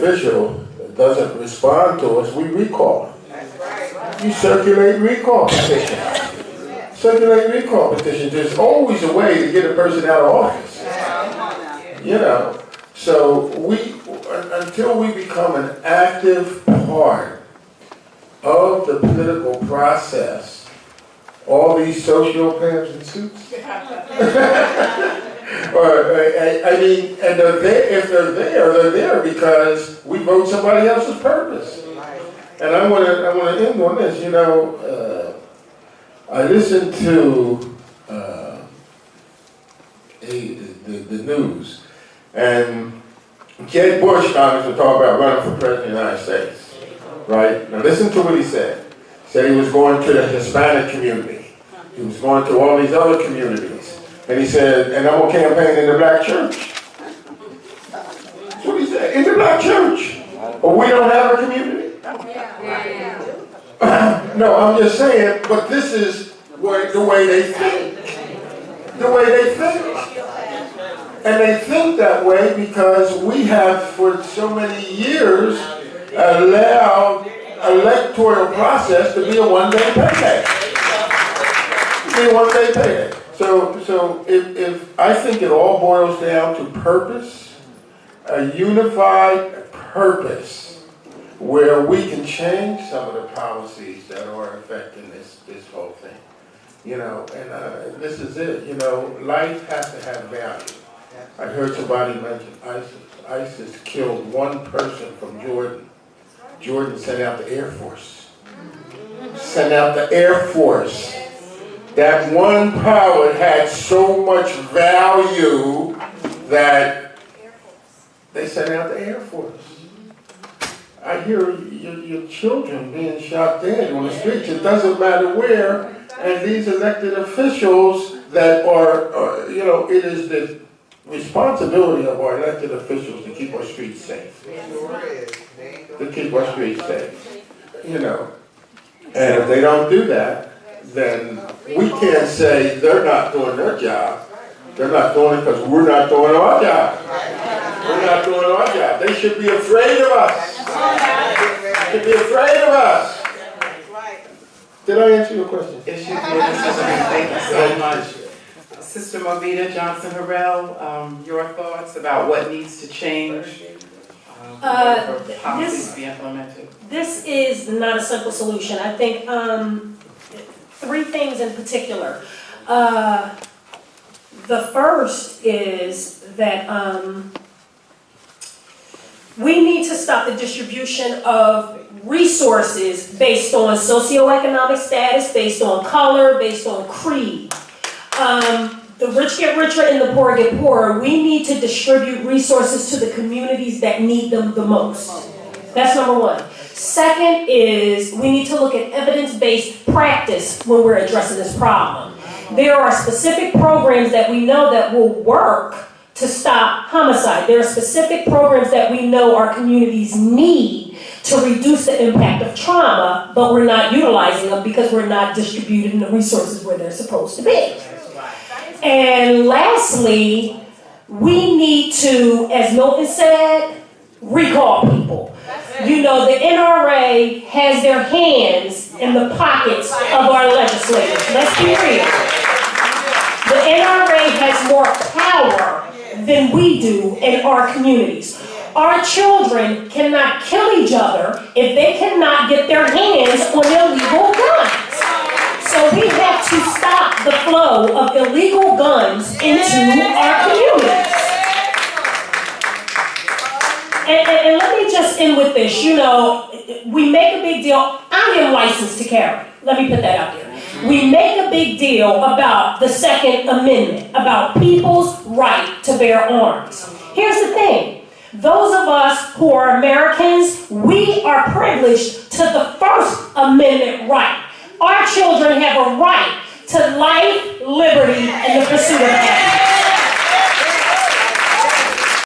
official doesn't respond to us, we recall him. You circulate recall petitions. Circulate recall petitions. There's always a way to get a person out of office. You know, so until we become an active part of the political process, all these sociopaths in suits. I mean, and they're there, if they're there because we vote somebody else's purpose. And I want to end on this. You know, I listened to the news, and Jeb Bush Congress talk about running for president of the United States, right? Now listen to what he said. He said he was going to the Hispanic community. He was going to all these other communities. And he said, and I'm going to campaign in the black church. That's what he said, in the black church. But we don't have a community. No, I'm just saying, but this is the way they think. The way they think. And they think that way because we have, for so many years, allowed electoral process to be a one-day payday. To be a one-day payday. So if I think it all boils down to purpose, a unified purpose, where we can change some of the policies that are affecting this whole thing. You know, and this is it. You know, life has to have value. I heard somebody mention ISIS. ISIS killed one person from Jordan. Jordan sent out the Air Force. Sent out the Air Force. That one pilot had so much value that they sent out the Air Force. I hear your children being shot dead on the streets. It doesn't matter where. And these elected officials that are, you know, it is the responsibility of our elected officials to keep our streets safe. To keep our streets safe. You know. And if they don't do that, then we can't say they're not doing their job. They're not doing it because we're not doing our job. We're not doing our job. They should be afraid of us. They should be afraid of us. Did I answer your question? It should be. Thank you so much. Sister Movita Johnson-Harrell, your thoughts about what needs to change for policies to be implemented? This is not a simple solution. I think three things in particular. The first is that we need to stop the distribution of resources based on socioeconomic status, based on color, based on creed. The rich get richer and the poor get poorer. We need to distribute resources to the communities that need them the most. That's number one. Second is we need to look at evidence-based practice when we're addressing this problem. There are specific programs that we know that will work to stop homicide. There are specific programs that we know our communities need to reduce the impact of trauma, but we're not utilizing them because we're not distributing the resources where they're supposed to be. And lastly, we need to, as Milton said, recall people. You know, the NRA has their hands in the pockets of our legislators. Let's be real. The NRA has more power than we do in our communities. Our children cannot kill each other if they cannot get their hands on illegal guns. So we have to stop the flow of illegal guns into our communities. And let me just end with this. You know, we make a big deal. I am licensed to carry. Let me put that out there. We make a big deal about the Second Amendment, about people's right to bear arms. Here's the thing. Those of us who are Americans, we are privileged to the First Amendment right. Our children have a right to life, liberty, and the pursuit of happiness.